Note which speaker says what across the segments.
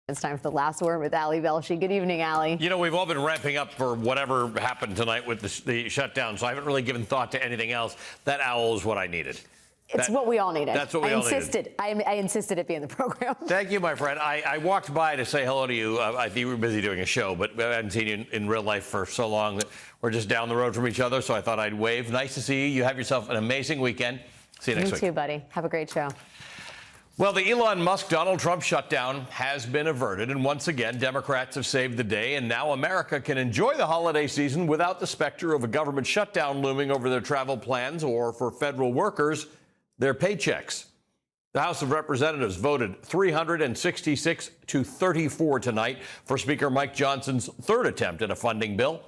Speaker 1: It's time for the last word with Ali Velshi. Good evening, Ali.
Speaker 2: You know, we've all been ramping up for whatever happened tonight with the shutdown, so I haven't really given thought to anything else. That owl is what I needed.
Speaker 1: It's what we all needed.
Speaker 2: That's what we all needed.
Speaker 1: I insisted it be in the program.
Speaker 2: Thank you, my friend. I walked by to say hello to you. I think you were busy doing a show, but I hadn't seen you in real life for so long that we're just down the road from each other, so I thought I'd wave. Nice to see you. You have yourself an amazing weekend. See you next week.
Speaker 1: You too, buddy. Have a great show.
Speaker 2: Well, the Elon Musk-Donald Trump shutdown has been averted, and once again, Democrats have saved the day, and now America can enjoy the holiday season without the specter of a government shutdown looming over their travel plans or, for federal workers, their paychecks. The House of Representatives voted 366 to 34 tonight for Speaker Mike Johnson's third attempt at a funding bill.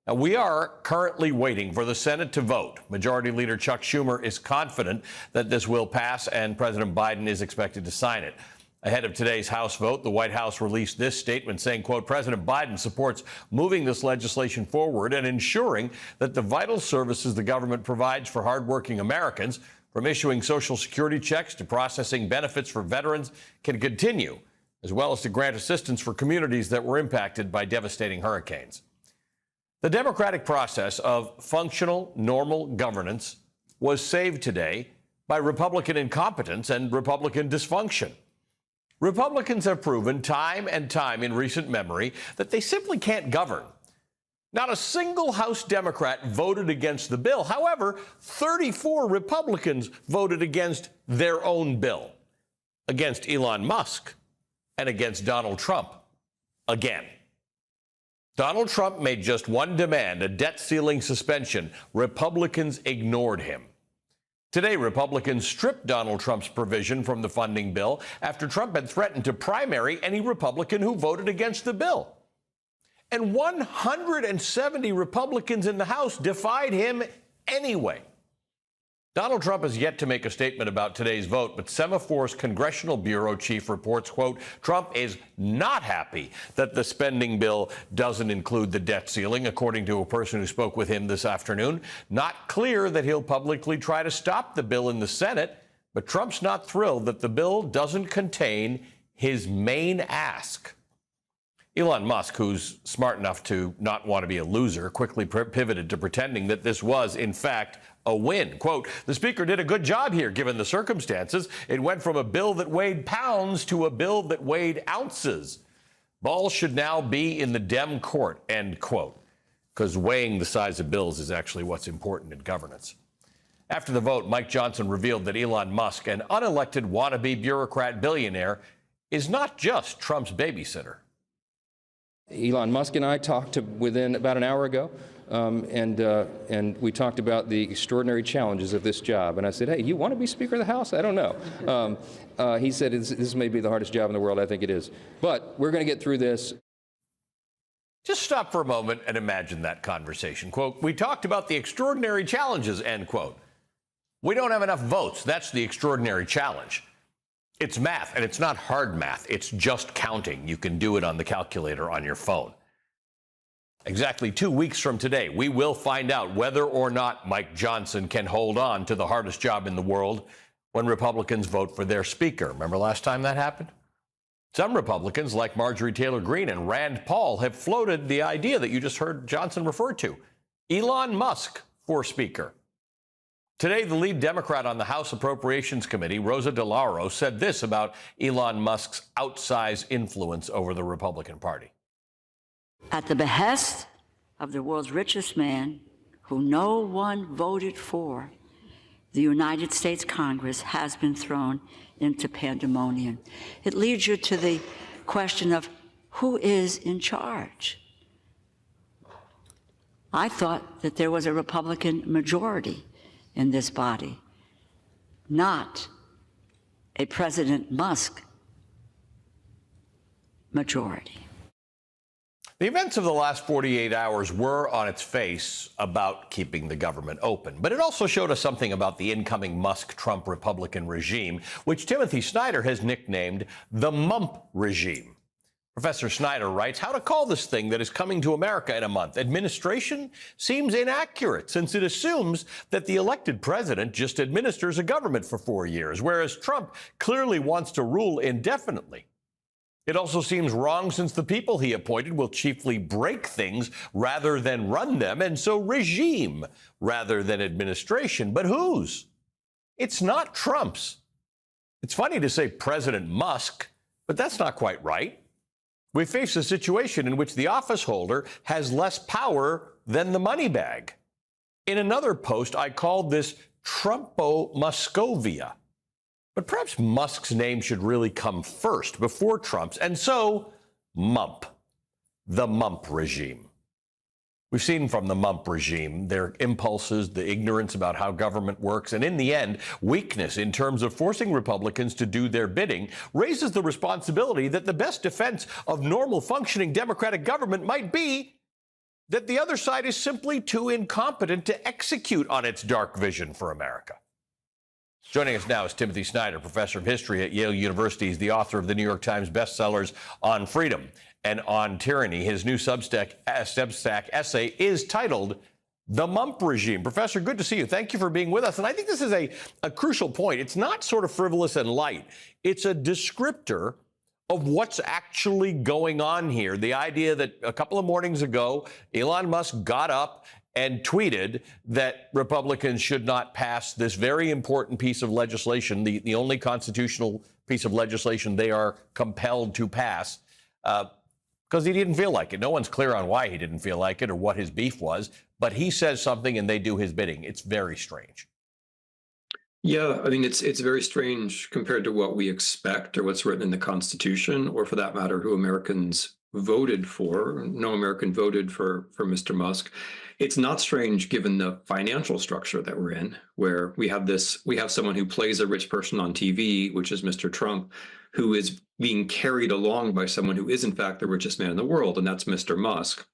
Speaker 2: Now, we are currently waiting for the Senate to vote. Majority Leader Chuck Schumer is confident that this will pass, and President Biden is expected to sign it. Ahead of today's House vote, the White House released this statement saying, quote, President Biden supports moving this legislation forward and ensuring that the vital services the government provides for hardworking Americans, from issuing Social Security checks to processing benefits for veterans, can continue, as well as to grant assistance for communities that were impacted by devastating hurricanes. The democratic process of functional, normal governance was saved today by Republican incompetence and Republican dysfunction. Republicans have proven time and time in recent memory that they simply can't govern. Not a single House Democrat voted against the bill. However, 34 Republicans voted against their own bill, against Elon Musk and against Donald Trump again. Donald Trump made just one demand, a debt ceiling suspension. Republicans ignored him. Today, Republicans stripped Donald Trump's provision from the funding bill after Trump had threatened to primary any Republican who voted against the bill. And 170 Republicans in the House defied him anyway. Donald Trump has yet to make a statement about today's vote, but Semaphor's Congressional Bureau Chief reports, quote, Trump is not happy that the spending bill doesn't include the debt ceiling, according to a person who spoke with him this afternoon. Not clear that he'll publicly try to stop the bill in the Senate, but Trump's not thrilled that the bill doesn't contain his main ask. Elon Musk, who's smart enough to not want to be a loser, quickly pivoted to pretending that this was, in fact, a win. Quote, the speaker did a good job here, given the circumstances. It went from a bill that weighed pounds to a bill that weighed ounces. Ball should now be in the Dem court, end quote, because weighing the size of bills is actually what's important in governance. After the vote, Mike Johnson revealed that Elon Musk, an unelected wannabe bureaucrat billionaire, is not just Trump's babysitter.
Speaker 3: Elon Musk and I talked within about an hour ago, and we talked about the extraordinary challenges of this job. And I said, hey, you want to be Speaker of the House? I don't know. He said, this may be the hardest job in the world. I think it is. But we're going to get through this.
Speaker 2: Just stop for a moment and imagine that conversation. Quote, we talked about the extraordinary challenges, end quote. We don't have enough votes. That's the extraordinary challenge. It's math, and it's not hard math. It's just counting. You can do it on the calculator on your phone. Exactly 2 weeks from today, we will find out whether or not Mike Johnson can hold on to the hardest job in the world when Republicans vote for their speaker. Remember last time that happened? Some Republicans, like Marjorie Taylor Greene and Rand Paul, have floated the idea that you just heard Johnson refer to, Elon Musk for speaker. Today, the lead Democrat on the House Appropriations Committee, Rosa DeLauro, said this about Elon Musk's outsized influence over the Republican Party.
Speaker 4: At the behest of the world's richest man, who no one voted for, the United States Congress has been thrown into pandemonium. It leads you to the question of who is in charge. I thought that there was a Republican majority in this body, not a President Musk majority.
Speaker 2: The events of the last 48 hours were, on its face, about keeping the government open. But it also showed us something about the incoming Musk-Trump Republican regime, which Timothy Snyder has nicknamed the Mump regime. Professor Snyder writes, how to call this thing that is coming to America in a month? Administration seems inaccurate, since it assumes that the elected president just administers a government for 4 years, whereas Trump clearly wants to rule indefinitely. It also seems wrong since the people he appointed will chiefly break things rather than run them, and so regime rather than administration. But whose? It's not Trump's. It's funny to say President Musk, but that's not quite right. We face a situation in which the office holder has less power than the money bag. In another post, I called this Trumpo-Muscovia. But perhaps Musk's name should really come first before Trump's. And so, Mump, the Mump regime. We've seen from the Mump regime their impulses, the ignorance about how government works, and in the end, weakness in terms of forcing Republicans to do their bidding raises the responsibility that the best defense of normal functioning democratic government might be that the other side is simply too incompetent to execute on its dark vision for America. Joining us now is Timothy Snyder, professor of history at Yale University. He's the author of the New York Times bestsellers On Freedom and On Tyranny. His new Substack essay is titled The Mump Regime. Professor, good to see you. Thank you for being with us. And I think this is a crucial point. It's not sort of frivolous and light. It's a descriptor of what's actually going on here. The idea that a couple of mornings ago, Elon Musk got up and tweeted that Republicans should not pass this very important piece of legislation, the only constitutional piece of legislation they are compelled to pass, because he didn't feel like it. No one's clear on why he didn't feel like it or what his beef was, but he says something and they do his bidding. It's very strange.
Speaker 5: Yeah, I mean, it's very strange compared to what we expect or what's written in the Constitution, or for that matter, who Americans voted for. No American voted for Mr. Musk. It's not strange given the financial structure that we're in, where we have someone who plays a rich person on TV, which is Mr. Trump, who is being carried along by someone who is in fact the richest man in the world, and that's Mr. Musk.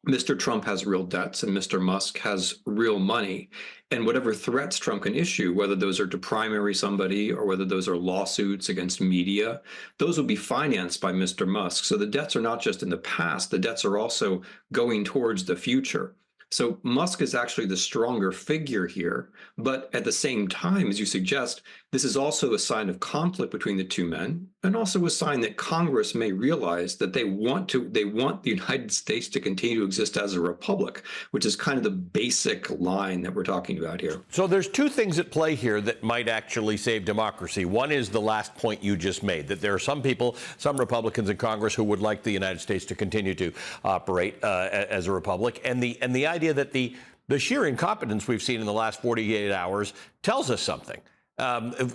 Speaker 5: Mr. Trump has real debts and Mr. Musk has real money. And whatever threats Trump can issue, whether those are to primary somebody or whether those are lawsuits against media, those will be financed by Mr. Musk. So the debts are not just in the past, the debts are also going towards the future. So Musk is actually the stronger figure here. But at the same time, as you suggest, this is also a sign of conflict between the two men, and also a sign that Congress may realize that they want the United States to continue to exist as a republic, which is kind of the basic line that we're talking about here.
Speaker 2: So there's two things at play here that might actually save democracy. One is the last point you just made, that there are some people, some Republicans in Congress who would like the United States to continue to operate as a republic. And the idea that the sheer incompetence we've seen in the last 48 hours tells us something.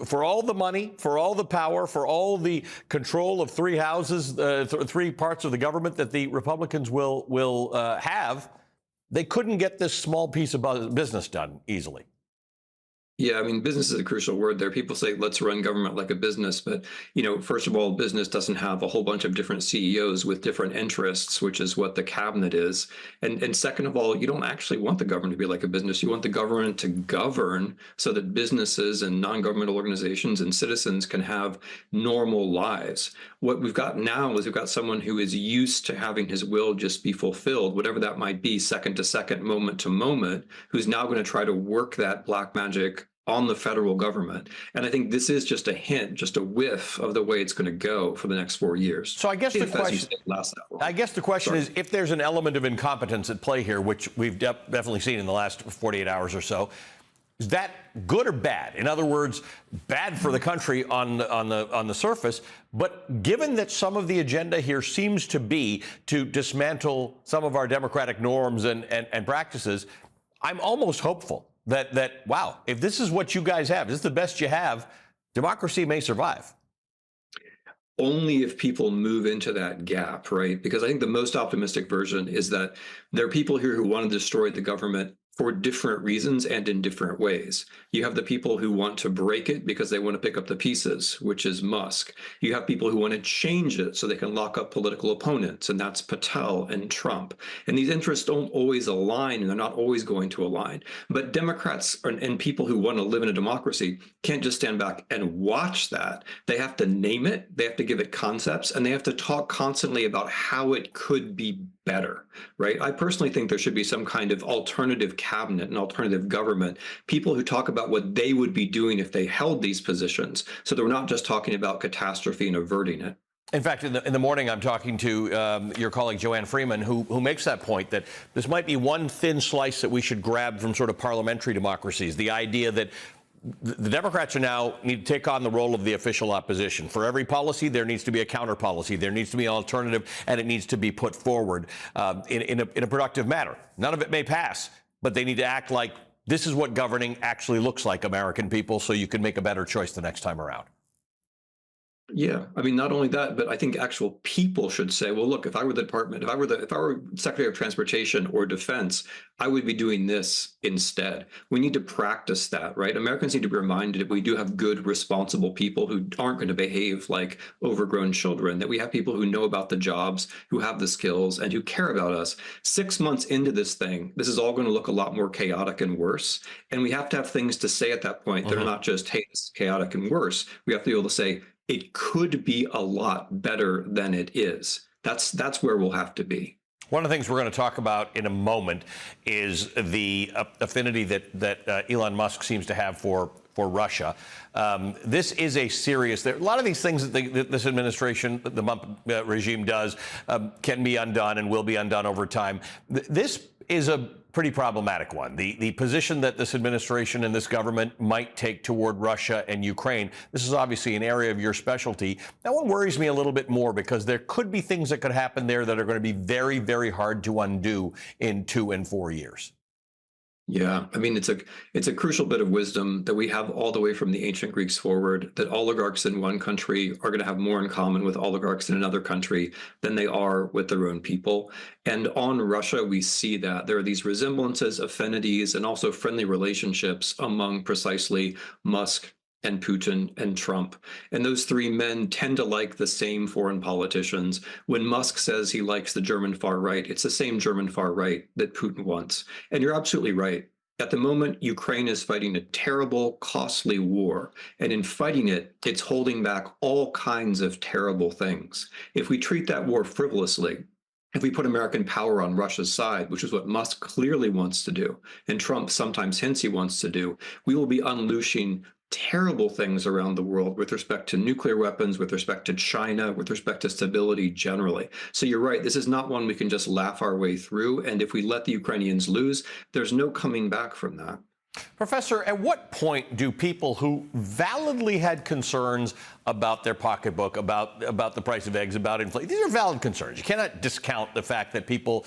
Speaker 2: For all the money, for all the power, for all the control of three houses, three parts of the government that the Republicans will have, they couldn't get this small piece of business done easily.
Speaker 5: Yeah, I mean, business is a crucial word there. People say, let's run government like a business. But, first of all, business doesn't have a whole bunch of different CEOs with different interests, which is what the cabinet is. And second of all, you don't actually want the government to be like a business. You want the government to govern so that businesses and non-governmental organizations and citizens can have normal lives. What we've got now is we've got someone who is used to having his will just be fulfilled, whatever that might be, second to second, moment to moment, who's now going to try to work that black magic on the federal government. And I think this is just a hint, just a whiff of the way it's going to go for the next 4 years.
Speaker 2: So I guess the question is, if there's an element of incompetence at play here, which we've definitely seen in the last 48 hours or so, is that good or bad? In other words, bad for the country on the surface, but given that some of the agenda here seems to be to dismantle some of our democratic norms and practices, I'm almost hopeful that wow, if this is what you guys have, this is the best you have, democracy may survive.
Speaker 5: Only if people move into that gap, right? Because I think the most optimistic version is that there are people here who want to destroy the government for different reasons and in different ways. You have the people who want to break it because they want to pick up the pieces, which is Musk. You have people who want to change it so they can lock up political opponents, and that's Patel and Trump. And these interests don't always align, and they're not always going to align. But Democrats and people who want to live in a democracy can't just stand back and watch that. They have to name it, they have to give it concepts, and they have to talk constantly about how it could be better, right? I personally think there should be some kind of alternative cabinet, an alternative government, people who talk about what they would be doing if they held these positions, so that we're not just talking about catastrophe and averting it.
Speaker 2: In fact, in the morning, I'm talking to your colleague Joanne Freeman, who makes that point that this might be one thin slice that we should grab from sort of parliamentary democracies. The idea that the Democrats are now need to take on the role of the official opposition. For every policy, there needs to be a counter policy. There needs to be an alternative, and it needs to be put forward in a productive manner. None of it may pass, but they need to act like this is what governing actually looks like, American people, so you can make a better choice the next time around.
Speaker 5: Yeah, I mean, not only that, but I think actual people should say, well, look, if I were the department, if I were Secretary of Transportation or Defense, I would be doing this instead. We need to practice that, right? Americans need to be reminded that we do have good, responsible people who aren't going to behave like overgrown children, that we have people who know about the jobs, who have the skills, and who care about us. 6 months into this thing, this is all going to look a lot more chaotic and worse. And we have to have things to say at that point. They're not just, hey, this is chaotic and worse. We have to be able to say, it could be a lot better than it is. That's where we'll have to be.
Speaker 2: One of the things we're going to talk about in a moment is the affinity that Elon Musk seems to have for Russia. This is a serious. A lot of these things that this administration, the Trump regime does, can be undone and will be undone over time. This is a pretty problematic one. The position that this administration and this government might take toward Russia and Ukraine. This is obviously an area of your specialty. That one worries me a little bit more because there could be things that could happen there that are going to be very, very hard to undo in 2 and 4 years.
Speaker 5: Yeah, I mean, it's a crucial bit of wisdom that we have all the way from the ancient Greeks forward, that oligarchs in one country are going to have more in common with oligarchs in another country than they are with their own people. And on Russia, we see that there are these resemblances, affinities, and also friendly relationships among precisely Musk and Putin and Trump. And those three men tend to like the same foreign politicians. When Musk says he likes the German far right, it's the same German far right that Putin wants. And you're absolutely right. At the moment, Ukraine is fighting a terrible, costly war. And in fighting it, it's holding back all kinds of terrible things. If we treat that war frivolously, if we put American power on Russia's side, which is what Musk clearly wants to do, and Trump sometimes hints he wants to do, we will be unleashing terrible things around the world with respect to nuclear weapons, with respect to China, with respect to stability generally. So you're right, this is not one we can just laugh our way through. And if we let the Ukrainians lose, there's no coming back from that.
Speaker 2: Professor, at what point do people who validly had concerns about their pocketbook, about the price of eggs, about inflation, these are valid concerns. You cannot discount the fact that people,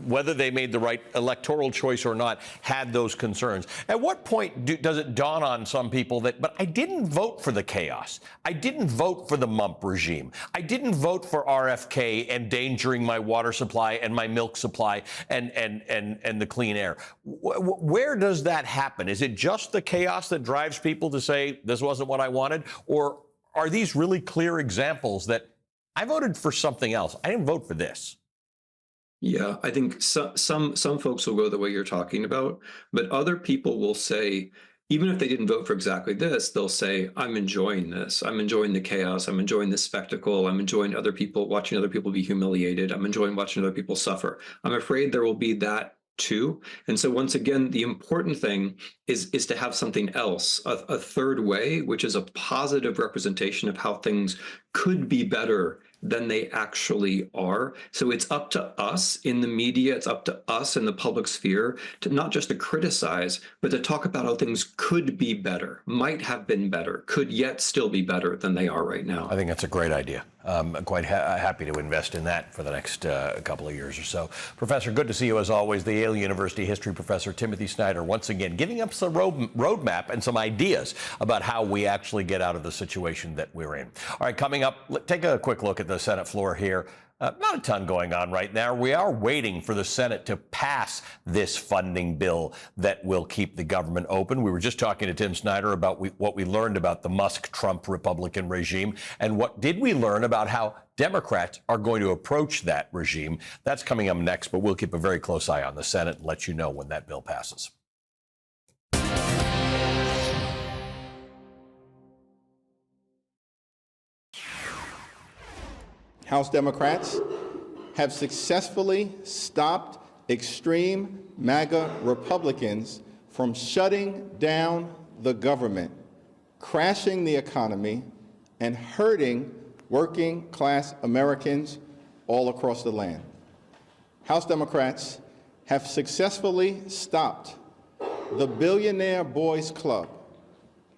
Speaker 2: whether they made the right electoral choice or not, had those concerns. At what point does it dawn on some people that, but I didn't vote for the chaos. I didn't vote for the Mump regime. I didn't vote for RFK endangering my water supply and my milk supply and the clean air. Where does that happen? Is it just the chaos that drives people to say this wasn't what I wanted? Or are these really clear examples that I voted for something else? I didn't vote for this.
Speaker 5: Yeah, I think some folks will go the way you're talking about, but other people will say, even if they didn't vote for exactly this, they'll say, I'm enjoying this. I'm enjoying the chaos. I'm enjoying the spectacle. I'm enjoying watching other people be humiliated. I'm enjoying watching other people suffer. I'm afraid there will be that too. And so once again, the important thing is to have something else, a third way, which is a positive representation of how things could be better than they actually are. So it's up to us in the media, it's up to us in the public sphere to not just to criticize, but to talk about how things could be better, might have been better, could yet still be better than they are right now.
Speaker 2: I think that's a great idea. I'm quite happy to invest in that for the next couple of years or so. Professor, good to see you as always. The Yale University history professor Timothy Snyder, once again, giving us a roadmap and some ideas about how we actually get out of the situation that we're in. All right, coming up, take a quick look at the Senate floor here. Not a ton going on right now. We are waiting for the Senate to pass this funding bill that will keep the government open. We were just talking to Tim Snyder about what we learned about the Musk-Trump Republican regime, and what did we learn about how Democrats are going to approach that regime. That's coming up next, but we'll keep a very close eye on the Senate and let you know when that bill passes.
Speaker 6: House Democrats have successfully stopped extreme MAGA Republicans from shutting down the government, crashing the economy, and hurting working class Americans all across the land. House Democrats have successfully stopped the Billionaire Boys Club,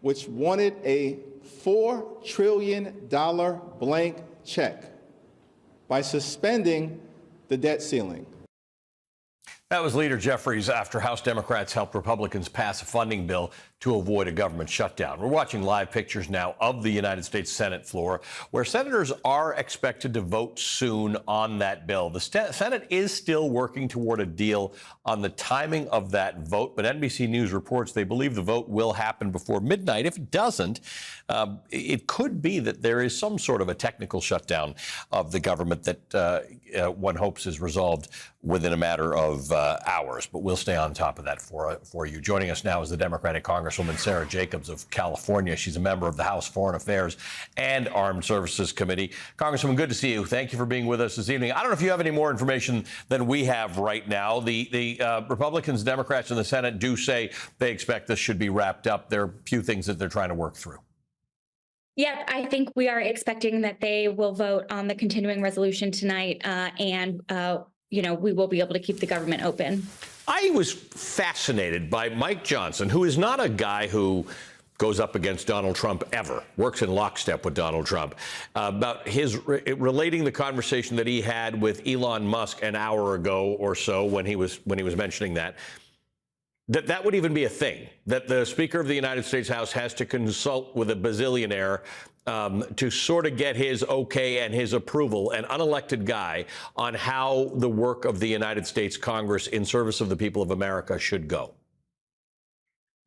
Speaker 6: which wanted a $4 trillion blank check, by suspending the debt ceiling.
Speaker 2: That was Leader Jeffries after House Democrats helped Republicans pass a funding bill to avoid a government shutdown. We're watching live pictures now of the United States Senate floor, where senators are expected to vote soon on that bill. The Senate is still working toward a deal on the timing of that vote, but NBC News reports they believe the vote will happen before midnight. If it doesn't, it could be that there is some sort of a technical shutdown of the government that one hopes is resolved within a matter of hours. But we'll stay on top of that for you. Joining us now is the Democratic Congresswoman Sara Jacobs of California. She's a member of the House Foreign Affairs and Armed Services Committee. Congresswoman, good to see you. Thank you for being with us this evening. I don't know if you have any more information than we have right now. The Republicans, Democrats in the Senate do say they expect this should be wrapped up. There are a few things that they're trying to work through.
Speaker 7: Yeah, I think we are expecting that they will vote on the continuing resolution tonight, and we will be able to keep the government open.
Speaker 2: I was fascinated by Mike Johnson, who is not a guy who goes up against Donald Trump ever, works in lockstep with Donald Trump, about his relating the conversation that he had with Elon Musk an hour ago or so when he was mentioning that would even be a thing, that the Speaker of the United States House has to consult with a bazillionaire to sort of get his okay and his approval, an unelected guy, on how the work of the United States Congress in service of the people of America should go.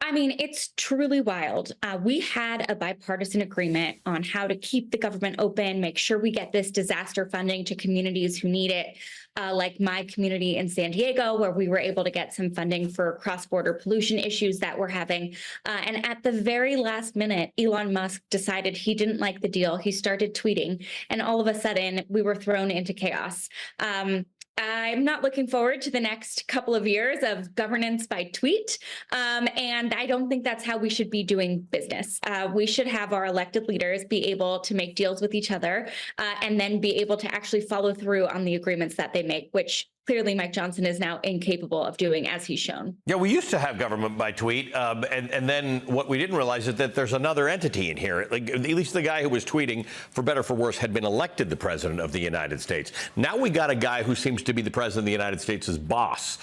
Speaker 7: I mean, it's truly wild. We had a bipartisan agreement on how to keep the government open, make sure we get this disaster funding to communities who need it, like my community in San Diego, where we were able to get some funding for cross-border pollution issues that we're having. And at the very last minute, Elon Musk decided he didn't like the deal. He started tweeting, and all of a sudden, we were thrown into chaos. I'm not looking forward to the next couple of years of governance by tweet. And I don't think that's how we should be doing business. We should have our elected leaders be able to make deals with each other and then be able to actually follow through on the agreements that they make, which clearly Mike Johnson is now incapable of doing, as he's shown.
Speaker 2: Yeah, we used to have government by tweet, and then what we didn't realize is that there's another entity in here. Like, at least the guy who was tweeting, for better or for worse, had been elected the president of the United States. Now we got a guy who seems to be the president of the United States' boss,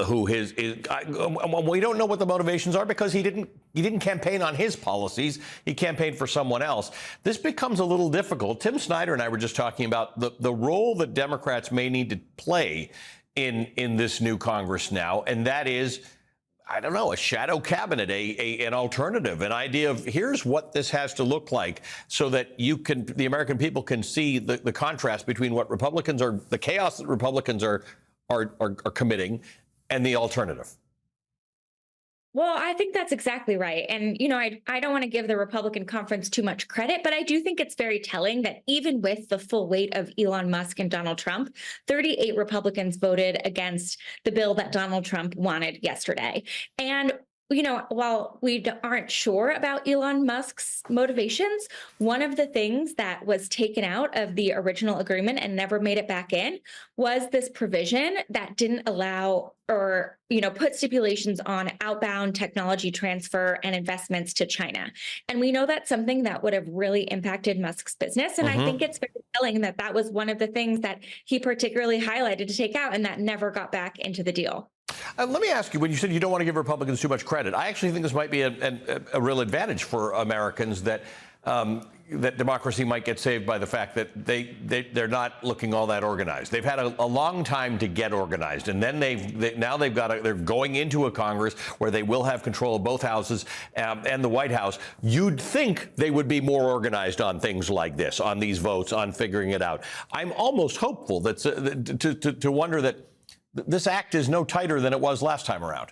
Speaker 2: who we don't know what the motivations are because he didn't campaign on his policies. He campaigned for someone else. This becomes a little difficult. Tim Snyder and I were just talking about the role that Democrats may need to play in this new Congress now, and that is, I don't know, a shadow cabinet, an alternative, an idea of here's what this has to look like, so that the American people can see the contrast between what Republicans are, the chaos that Republicans are committing, and the alternative.
Speaker 7: Well, I think that's exactly right. And, I don't want to give the Republican conference too much credit, but I do think it's very telling that even with the full weight of Elon Musk and Donald Trump, 38 Republicans voted against the bill that Donald Trump wanted yesterday. And while we aren't sure about Elon Musk's motivations, one of the things that was taken out of the original agreement and never made it back in was this provision that didn't allow or, put stipulations on outbound technology transfer and investments to China. And we know that's something that would have really impacted Musk's business. And I think it's very telling that that was one of the things that he particularly highlighted to take out, and that never got back into the deal.
Speaker 2: Let me ask you, when you said you don't want to give Republicans too much credit, I actually think this might be a real advantage for Americans, that democracy might get saved by the fact that they're not looking all that organized. They've had a long time to get organized, and then they're going into a Congress where they will have control of both houses and the White House. You'd think they would be more organized on things like this, on these votes, on figuring it out. I'm almost hopeful that to wonder that this act is no tighter than it was last time around.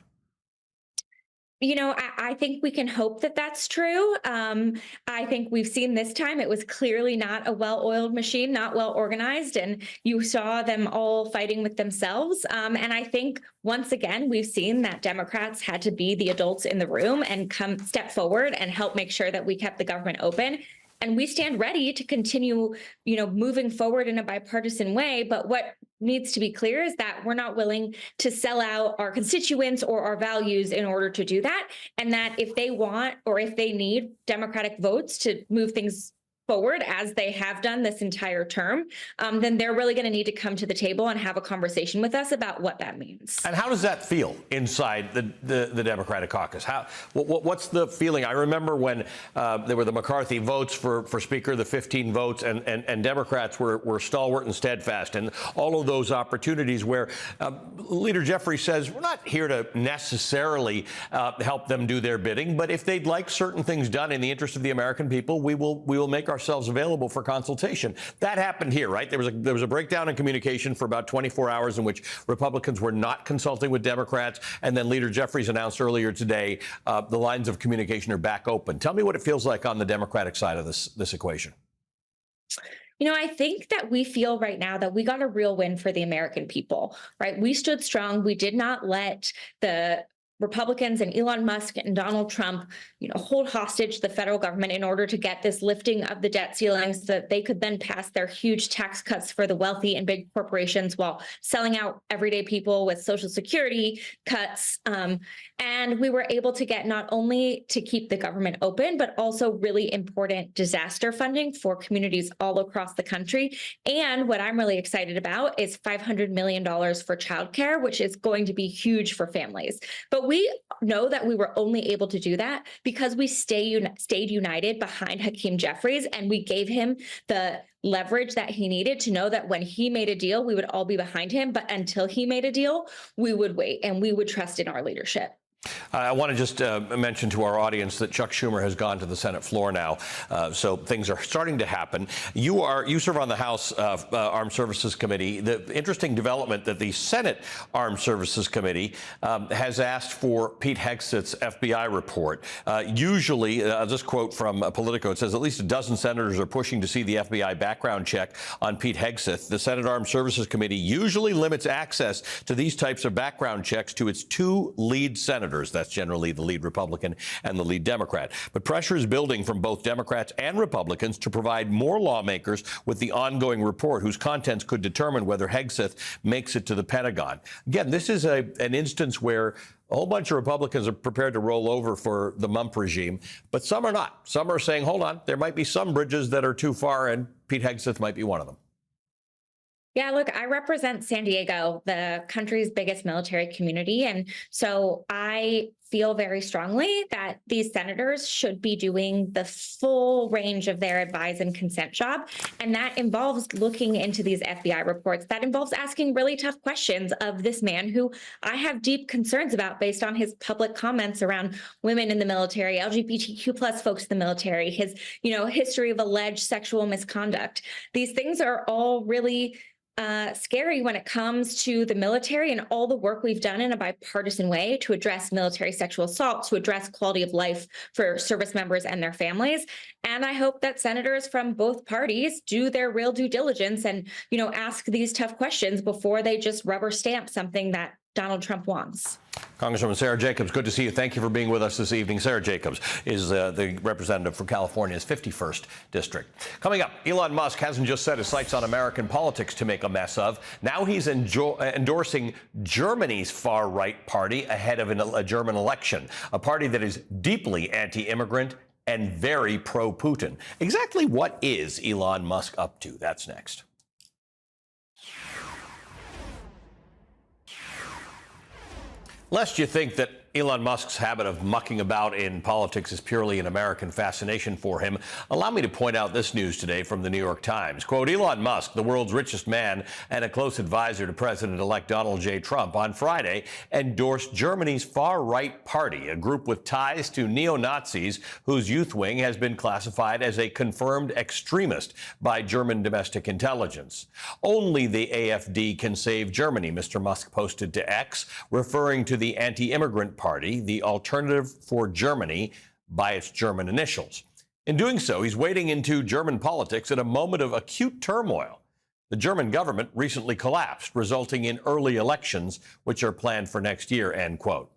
Speaker 7: I think we can hope that that's true. I think we've seen this time it was clearly not a well-oiled machine, not well organized, and you saw them all fighting with themselves. And I think once again, we've seen that Democrats had to be the adults in the room and step forward and help make sure that we kept the government open. And we stand ready to continue, moving forward in a bipartisan way. But what needs to be clear is that we're not willing to sell out our constituents or our values in order to do that. And that if they want or if they need Democratic votes to move things forward, as they have done this entire term, then they're really going to need to come to the table and have a conversation with us about what that means.
Speaker 2: And how does that feel inside the Democratic caucus? What's the feeling? I remember when there were the McCarthy votes for Speaker, the 15 votes, and Democrats were stalwart and steadfast, and all of those opportunities where Leader Jeffries says, we're not here to necessarily help them do their bidding, but if they'd like certain things done in the interest of the American people, we will make ourselves available for consultation. That happened here, right? There was a breakdown in communication for about 24 hours in which Republicans were not consulting with Democrats, and then Leader Jeffries announced earlier today the lines of communication are back open. Tell me what it feels like on the Democratic side of this equation.
Speaker 7: I think that we feel right now that we got a real win for the American people, right? We stood strong. We did not let the Republicans and Elon Musk and Donald Trump, hold hostage the federal government in order to get this lifting of the debt ceilings so that they could then pass their huge tax cuts for the wealthy and big corporations while selling out everyday people with Social Security cuts. And we were able to get not only to keep the government open, but also really important disaster funding for communities all across the country. And what I'm really excited about is $500 million for childcare, which is going to be huge for families. But we know that we were only able to do that because we stayed united behind Hakeem Jeffries, and we gave him the leverage that he needed to know that when he made a deal, we would all be behind him. But until he made a deal, we would wait and we would trust in our leadership.
Speaker 2: I want to just mention to our audience that Chuck Schumer has gone to the Senate floor now, so things are starting to happen. You serve on the House Armed Services Committee. The interesting development that the Senate Armed Services Committee has asked for Pete Hegseth's FBI report. Usually, I'll just quote from Politico, it says at least a dozen senators are pushing to see the FBI background check on Pete Hegseth. The Senate Armed Services Committee usually limits access to these types of background checks to its two lead senators. That's generally the lead Republican and the lead Democrat. But pressure is building from both Democrats and Republicans to provide more lawmakers with the ongoing report, whose contents could determine whether Hegseth makes it to the Pentagon. Again, this is an instance where a whole bunch of Republicans are prepared to roll over for the Mump regime, but some are not. Some are saying, hold on, there might be some bridges that are too far, and Pete Hegseth might be one of them.
Speaker 7: Yeah, look, I represent San Diego, the country's biggest military community. And so I feel very strongly that these senators should be doing the full range of their advise and consent job. And that involves looking into these FBI reports. That involves asking really tough questions of this man who I have deep concerns about based on his public comments around women in the military, LGBTQ plus folks in the military, his, history of alleged sexual misconduct. These things are all really scary when it comes to the military and all the work we've done in a bipartisan way to address military sexual assault, to address quality of life for service members and their families. And I hope that senators from both parties do their real due diligence and, ask these tough questions before they just rubber stamp something that Donald Trump wants.
Speaker 2: Congresswoman Sara Jacobs, good to see you. Thank you for being with us this evening. Sara Jacobs is the representative for California's 51st District. Coming up, Elon Musk hasn't just set his sights on American politics to make a mess of. Now he's endorsing Germany's far-right party ahead of a German election, a party that is deeply anti-immigrant and very pro-Putin. Exactly what is Elon Musk up to? That's next. Lest you think that Elon Musk's habit of mucking about in politics is purely an American fascination for him, allow me to point out this news today from the New York Times. Quote, Elon Musk, the world's richest man and a close advisor to President-elect Donald J. Trump, on Friday endorsed Germany's far-right party, a group with ties to neo-Nazis whose youth wing has been classified as a confirmed extremist by German domestic intelligence. Only the AfD can save Germany, Mr. Musk posted to X, referring to the anti-immigrant party, the Alternative for Germany, by its German initials. In doing so, he's wading into German politics at a moment of acute turmoil. The German government recently collapsed, resulting in early elections, which are planned for next year, end quote.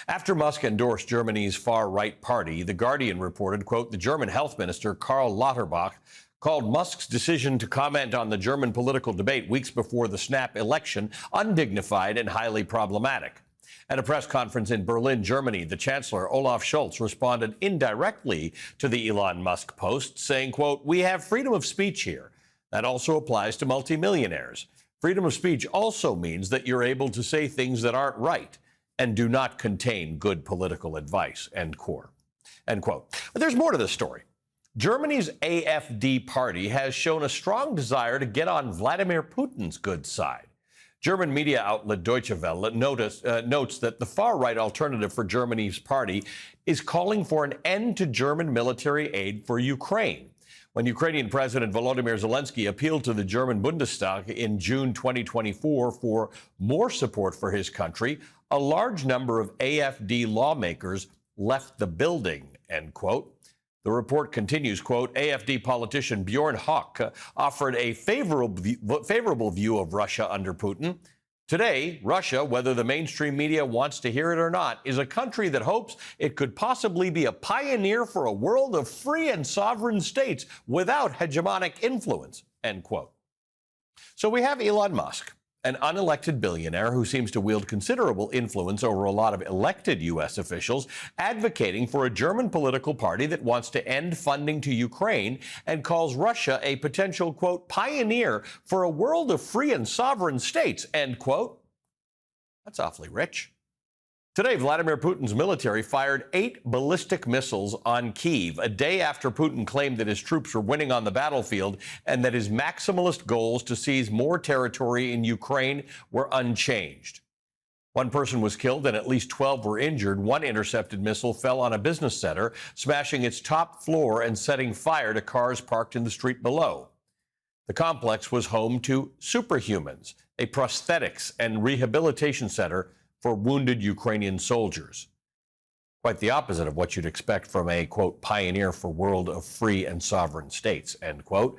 Speaker 2: After Musk endorsed Germany's far-right party, The Guardian reported, quote, the German health minister, Karl Lauterbach, called Musk's decision to comment on the German political debate weeks before the snap election undignified and highly problematic. At a press conference in Berlin, Germany, the Chancellor, Olaf Scholz, responded indirectly to the Elon Musk post, saying, quote, we have freedom of speech here. That also applies to multimillionaires. Freedom of speech also means that you're able to say things that aren't right and do not contain good political advice, end quote. But there's more to this story. Germany's AfD party has shown a strong desire to get on Vladimir Putin's good side. German media outlet Deutsche Welle notes that the far-right alternative for Germany's party is calling for an end to German military aid for Ukraine. When Ukrainian President Volodymyr Zelensky appealed to the German Bundestag in June 2024 for more support for his country, a large number of AfD lawmakers left the building, end quote. The report continues, quote, AfD politician Bjorn Höcke offered a favorable view of Russia under Putin. Today, Russia, whether the mainstream media wants to hear it or not, is a country that hopes it could possibly be a pioneer for a world of free and sovereign states without hegemonic influence, end quote. So we have Elon Musk, an unelected billionaire who seems to wield considerable influence over a lot of elected U.S. officials, advocating for a German political party that wants to end funding to Ukraine and calls Russia a potential, quote, pioneer for a world of free and sovereign states, end quote. That's awfully rich. Today, Vladimir Putin's military fired 8 ballistic missiles on Kyiv, a day after Putin claimed that his troops were winning on the battlefield and that his maximalist goals to seize more territory in Ukraine were unchanged. One person was killed and at least 12 were injured. One intercepted missile fell on a business center, smashing its top floor and setting fire to cars parked in the street below. The complex was home to Superhumans, a prosthetics and rehabilitation center for wounded Ukrainian soldiers. Quite the opposite of what you'd expect from a, quote, pioneer for world of free and sovereign states, end quote.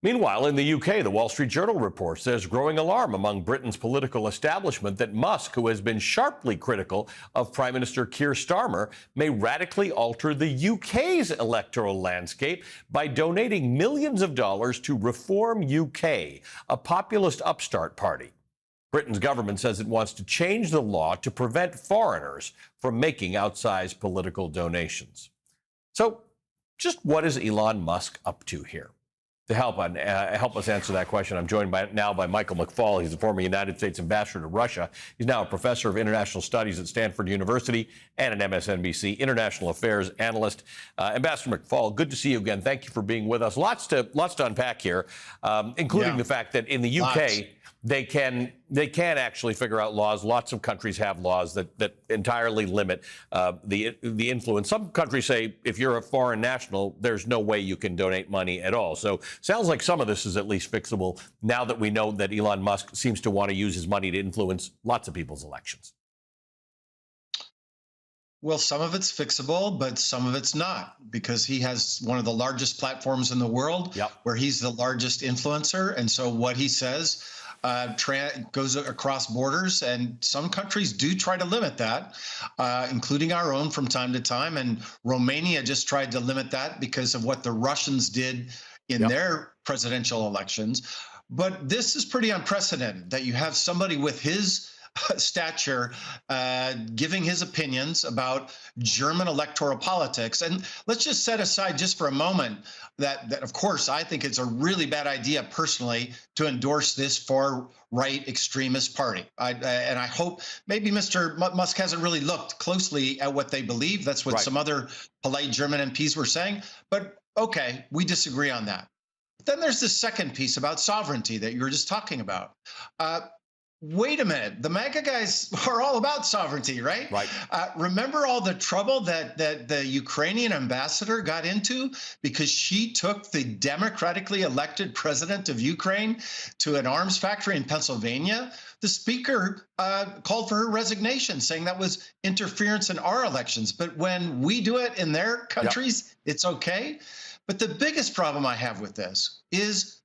Speaker 2: Meanwhile, in the UK, the Wall Street Journal reports there's growing alarm among Britain's political establishment that Musk, who has been sharply critical of Prime Minister Keir Starmer, may radically alter the UK's electoral landscape by donating millions of dollars to Reform UK, a populist upstart party. Britain's government says it wants to change the law to prevent foreigners from making outsized political donations. So just what is Elon Musk up to here? To help us answer that question, I'm joined now by Michael McFaul. He's a former United States ambassador to Russia. He's now a professor of international studies at Stanford University and an MSNBC international affairs analyst. Ambassador McFaul, good to see you again. Thank you for being with us. Lots to unpack here, including the fact that in the UK, they can actually figure out laws. Lots of countries have laws that entirely limit the influence. Some countries say if you're a foreign national, there's no way you can donate money at all. So sounds like some of this is at least fixable now that we know that Elon Musk seems to want to use his money to influence lots of people's elections.
Speaker 8: Well, some of it's fixable, but some of it's not, because he has one of the largest platforms in the world where he's the largest influencer. And so what he says goes across borders, and some countries do try to limit that, including our own from time to time. And Romania just tried to limit that because of what the Russians did in their presidential elections. But this is pretty unprecedented that you have somebody with his stature giving his opinions about German electoral politics. And let's just set aside just for a moment that of course, I think it's a really bad idea personally to endorse this far-right extremist party. And I hope maybe Mr. Musk hasn't really looked closely at what they believe. That's what some other polite German MPs were saying. But okay, we disagree on that. But then there's the second piece about sovereignty that you were just talking about. Wait a minute. The MAGA guys are all about sovereignty, right? Right. Remember all the trouble that the Ukrainian ambassador got into because she took the democratically elected president of Ukraine to an arms factory in Pennsylvania? The speaker called for her resignation, saying that was interference in our elections. But when we do it in their countries, it's okay. But the biggest problem I have with this is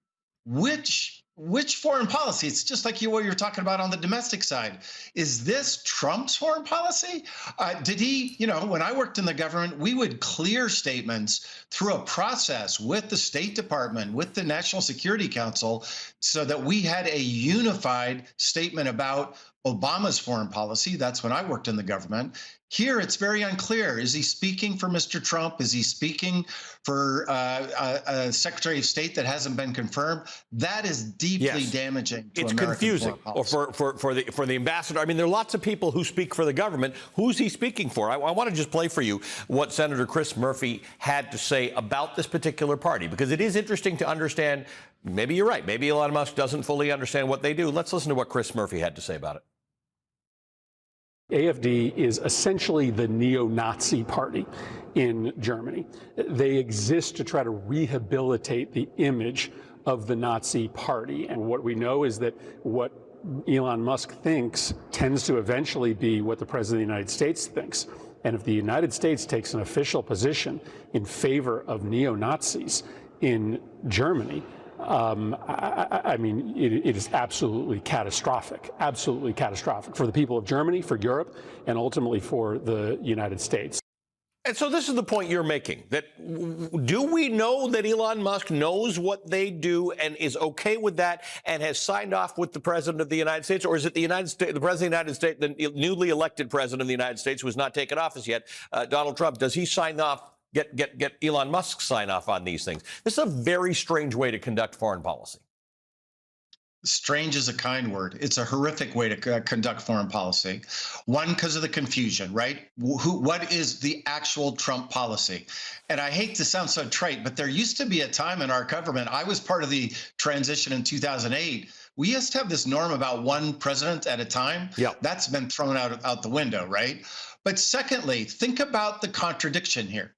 Speaker 8: which which foreign policy? It's just like what you're talking about on the domestic side. Is this Trump's foreign policy? Did he, when I worked in the government, we would clear statements through a process with the State Department, with the National Security Council, so that we had a unified statement about Obama's foreign policy. That's when I worked in the government. Here, it's very unclear. Is he speaking for Mr. Trump? Is he speaking for a Secretary of State that hasn't been confirmed? That is deeply damaging to
Speaker 2: it's
Speaker 8: American
Speaker 2: confusing.
Speaker 8: foreign policy.
Speaker 2: For the ambassador. I mean, there are lots of people who speak for the government. Who's he speaking for? I want to just play for you what Senator Chris Murphy had to say about this particular party, because it is interesting to understand. Maybe you're right. Maybe Elon Musk doesn't fully understand what they do. Let's listen to what Chris Murphy had to say about it.
Speaker 9: AfD is essentially the neo-Nazi party in Germany. They exist to try to rehabilitate the image of the Nazi party. And what we know is that what Elon Musk thinks tends to eventually be what the President of the United States thinks. And if the United States takes an official position in favor of neo-Nazis in Germany, I mean, it is absolutely catastrophic for the people of Germany, for Europe, and ultimately for the United States.
Speaker 2: And so this is the point you're making, that do we know that Elon Musk knows what they do and is okay with that and has signed off with the President of the United States? Or is it the President of the United States, the newly elected President of the United States, who has not taken office yet, Donald Trump, does he sign off? Get Elon Musk sign off on these things. This is a very strange way to conduct foreign policy.
Speaker 8: Strange is a kind word. It's a horrific way to conduct foreign policy. One, because of the confusion, right? What is the actual Trump policy? And I hate to sound so trite, but there used to be a time in our government, I was part of the transition in 2008. We used to have this norm about one president at a time.
Speaker 2: Yeah.
Speaker 8: That's been thrown out the window, right? But secondly, think about the contradiction here.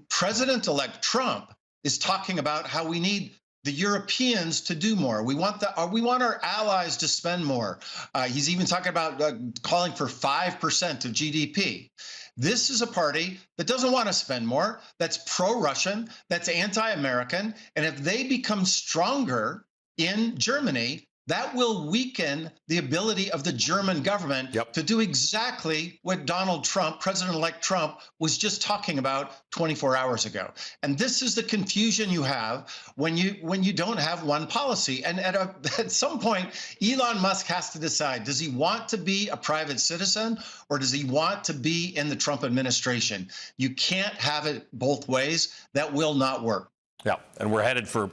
Speaker 8: President-elect Trump is talking about how we need the Europeans to do more. We want our allies to spend more. He's even talking about calling for 5% of GDP. This is a party that doesn't want to spend more, that's pro-Russian, that's anti-American. And if they become stronger in Germany, that will weaken the ability of the German government to do exactly what Donald Trump, President-elect Trump, was just talking about 24 hours ago. And this is the confusion you have when you don't have one policy. And at some point, Elon Musk has to decide, does he want to be a private citizen or does he want to be in the Trump administration? You can't have it both ways. That will not work.
Speaker 2: Yeah, and we're headed for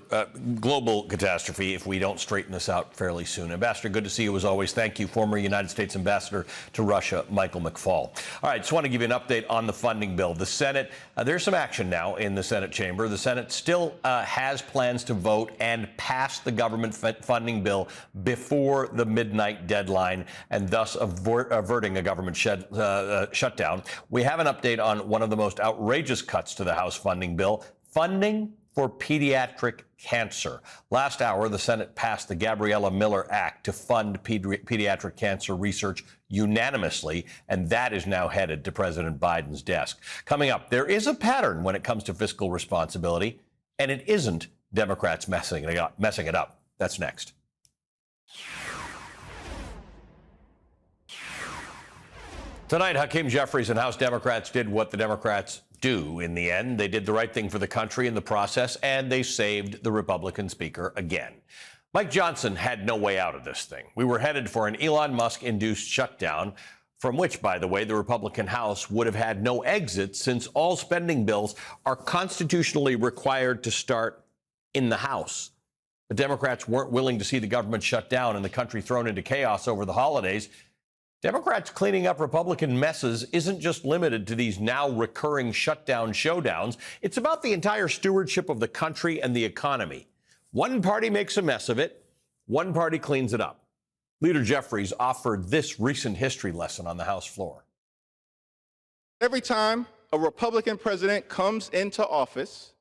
Speaker 2: global catastrophe if we don't straighten this out fairly soon. Ambassador, good to see you as always. Thank you, former United States Ambassador to Russia, Michael McFaul. All right, just want to give you an update on the funding bill. The Senate, there's some action now in the Senate chamber. The Senate still has plans to vote and pass the government funding bill before the midnight deadline, and thus averting a government shutdown. We have an update on one of the most outrageous cuts to the House funding bill, funding for pediatric cancer. Last hour, the Senate passed the Gabriella Miller Act to fund pediatric cancer research unanimously, and that is now headed to President Biden's desk. Coming up, there is a pattern when it comes to fiscal responsibility, and it isn't Democrats messing it up. That's next. Tonight, Hakeem Jeffries and House Democrats did what the Democrats do in the end. They did the right thing for the country in the process, and they saved the Republican speaker again. Mike Johnson had no way out of this thing. We were headed for an Elon Musk-induced shutdown, from which, by the way, the Republican House would have had no exit, since all spending bills are constitutionally required to start in the House. The Democrats weren't willing to see the government shut down and the country thrown into chaos over the holidays. Democrats cleaning up Republican messes isn't just limited to these now recurring shutdown showdowns. It's about the entire stewardship of the country and the economy. One party makes a mess of it, one party cleans it up. Leader Jeffries offered this recent history lesson on the House floor.
Speaker 6: Every time a Republican president comes into office,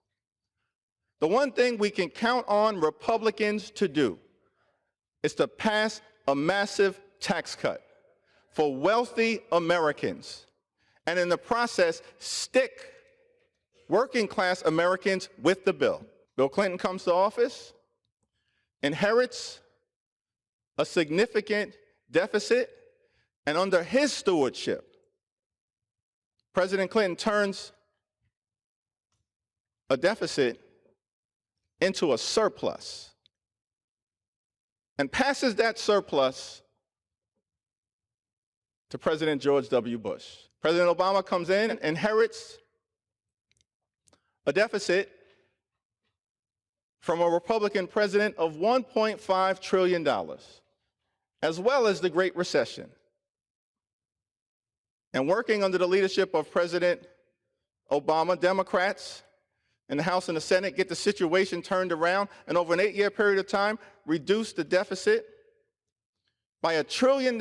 Speaker 6: the one thing we can count on Republicans to do is to pass a massive tax cut for wealthy Americans, and in the process, stick working class Americans with the bill. Bill Clinton comes to office, inherits a significant deficit, and under his stewardship, President Clinton turns a deficit into a surplus and passes that surplus to President George W. Bush. President Obama comes in and inherits a deficit from a Republican president of $1.5 trillion, as well as the Great Recession. And working under the leadership of President Obama, Democrats in the House and the Senate get the situation turned around, and over an 8-year period of time, reduce the deficit by $1 trillion.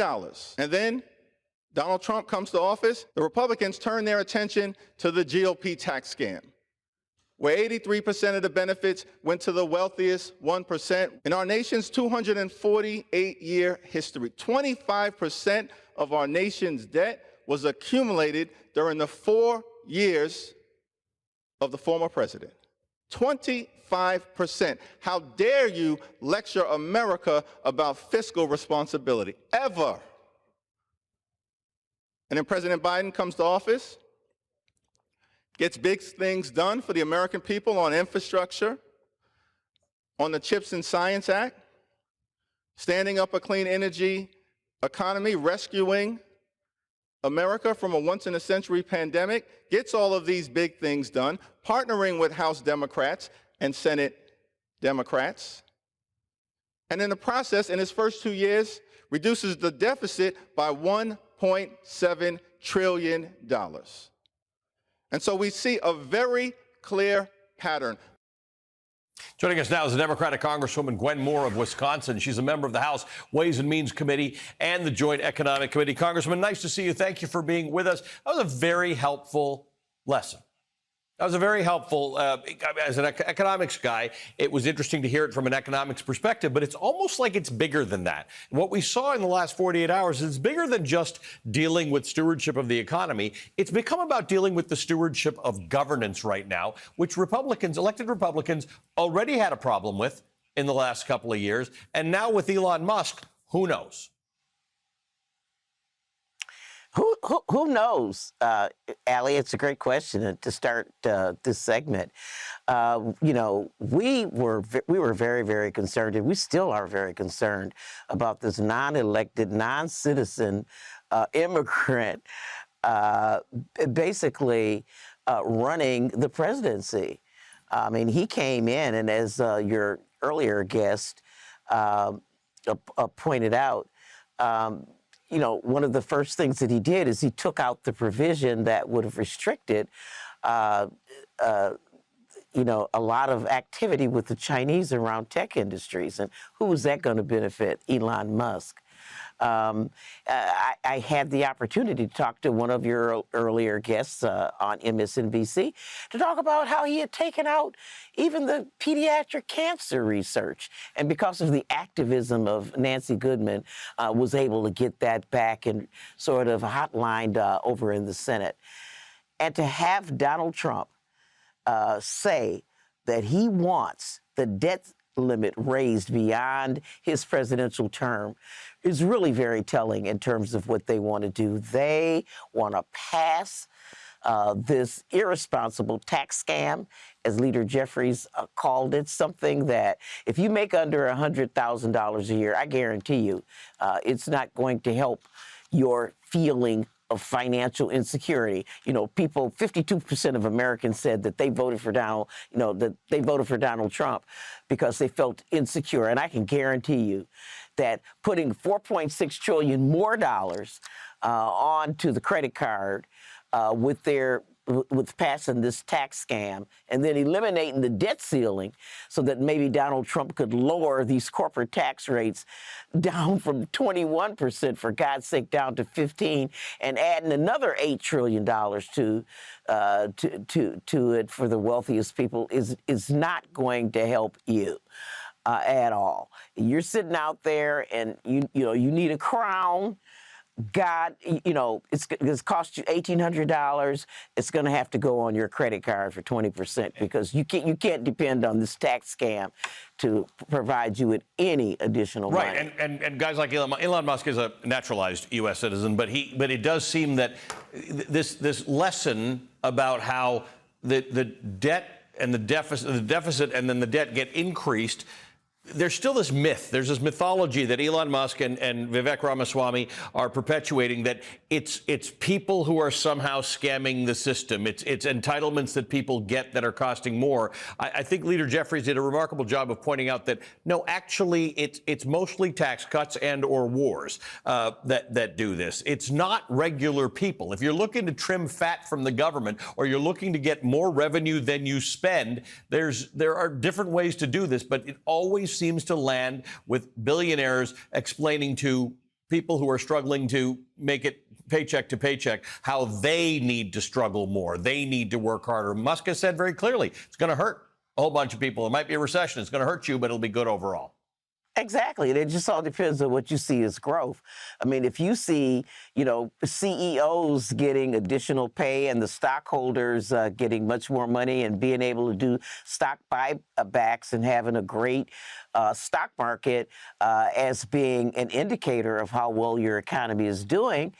Speaker 6: And then Donald Trump comes to office. The Republicans turn their attention to the GOP tax scam, where 83% of the benefits went to the wealthiest 1%. In our nation's 248-year history, 25% of our nation's debt was accumulated during the 4 years of the former president. 25%. How dare you lecture America about fiscal responsibility, ever? And then President Biden comes to office, gets big things done for the American people on infrastructure, on the CHIPS and Science Act, standing up a clean energy economy, rescuing America from a once-in-a-century pandemic, gets all of these big things done, partnering with House Democrats and Senate Democrats. And in the process, in his first 2 years, reduces the deficit by $1.7 trillion. And so we see a very clear pattern.
Speaker 2: Joining us now is the Democratic Congresswoman Gwen Moore of Wisconsin. She's a member of the House Ways and Means Committee and the Joint Economic Committee. Congresswoman, nice to see you. Thank you for being with us. That was a very helpful lesson. That was a very helpful, as an economics guy, it was interesting to hear it from an economics perspective, but it's almost like it's bigger than that. What we saw in the last 48 hours is bigger than just dealing with stewardship of the economy. It's become about dealing with the stewardship of governance right now, which elected Republicans, already had a problem with in the last couple of years. And now with Elon Musk, who knows?
Speaker 10: Who knows, Allie? It's a great question to start this segment. You know, we were very, very concerned, and we still are very concerned about this non-elected, non-citizen immigrant basically running the presidency. I mean, he came in, and as your earlier guest pointed out, you know, one of the first things that he did is he took out the provision that would have restricted, you know, a lot of activity with the Chinese around tech industries. And who was that going to benefit? Elon Musk. I had the opportunity to talk to one of your earlier guests on MSNBC to talk about how he had taken out even the pediatric cancer research. And because of the activism of Nancy Goodman, was able to get that back and sort of hotlined over in the Senate. And to have Donald Trump say that he wants the debt limit raised beyond his presidential term is really very telling in terms of what they want to do. They want to pass this irresponsible tax scam, as Leader Jeffries called it, something that if you make under $100,000 a year, I guarantee you it's not going to help your feeling of financial insecurity. You know, 52% of Americans said that they voted for Donald Trump because they felt insecure. And I can guarantee you that putting $4.6 trillion more dollars onto the credit card with passing this tax scam and then eliminating the debt ceiling so that maybe Donald Trump could lower these corporate tax rates down from 21%, for God's sake, down to 15%, and adding another $8 trillion to it for the wealthiest people is not going to help you at all. You're sitting out there and you need a crown God, it's cost you $1,800. It's going to have to go on your credit card for 20% because you can't depend on this tax scam to provide you with any additional money.
Speaker 2: Right, and guys like Elon Musk is a naturalized U.S. citizen, but it does seem that this lesson about how the debt and the deficit and then the debt get increased. There's still this myth. There's this mythology that Elon Musk and Vivek Ramaswamy are perpetuating that it's people who are somehow scamming the system. It's entitlements that people get that are costing more. I think Leader Jeffries did a remarkable job of pointing out that no, actually it's mostly tax cuts and or wars that do this. It's not regular people. If you're looking to trim fat from the government or you're looking to get more revenue than you spend, there are different ways to do this, but it always seems to land with billionaires explaining to people who are struggling to make it paycheck to paycheck how they need to struggle more. They need to work harder. Musk has said very clearly, it's going to hurt a whole bunch of people. It might be a recession. It's going to hurt you, but it'll be good overall.
Speaker 10: Exactly. It just all depends on what you see as growth. I mean, if you see, CEOs getting additional pay and the stockholders getting much more money and being able to do stock buybacks and having a great stock market as being an indicator of how well your economy is doing,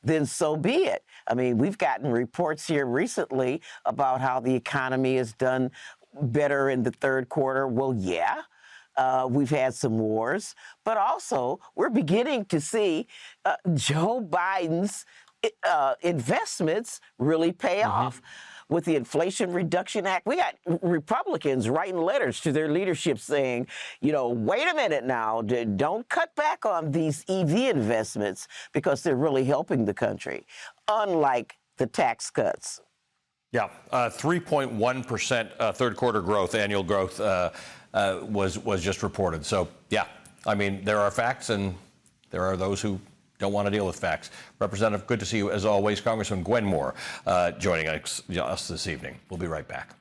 Speaker 10: then so be it. I mean, we've gotten reports here recently about how the economy has done better in the third quarter. Well, yeah. We've had some wars, but also we're beginning to see Joe Biden's investments really pay off. With the Inflation Reduction Act, we got Republicans writing letters to their leadership saying, wait a minute now, don't cut back on these EV investments because they're really helping the country, unlike the tax cuts.
Speaker 2: Yeah, 3.1% third quarter growth, annual growth was just reported. So, yeah, I mean, there are facts and there are those who don't want to deal with facts. Representative, good to see you as always. Congressman Gwen Moore joining us this evening. We'll be right back.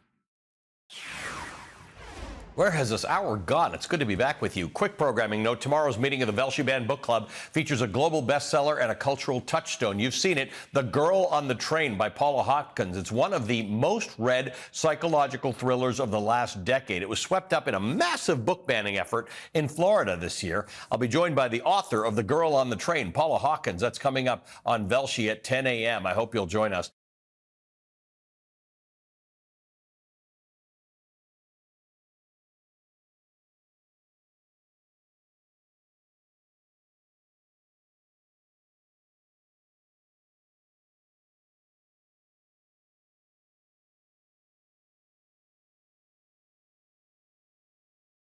Speaker 2: Where has this hour gone? It's good to be back with you. Quick programming note. Tomorrow's meeting of the Velshi Band Book Club features a global bestseller and a cultural touchstone. You've seen it, The Girl on the Train by Paula Hawkins. It's one of the most read psychological thrillers of the last decade. It was swept up in a massive book banning effort in Florida this year. I'll be joined by the author of The Girl on the Train, Paula Hawkins. That's coming up on Velshi at 10 a.m. I hope you'll join us.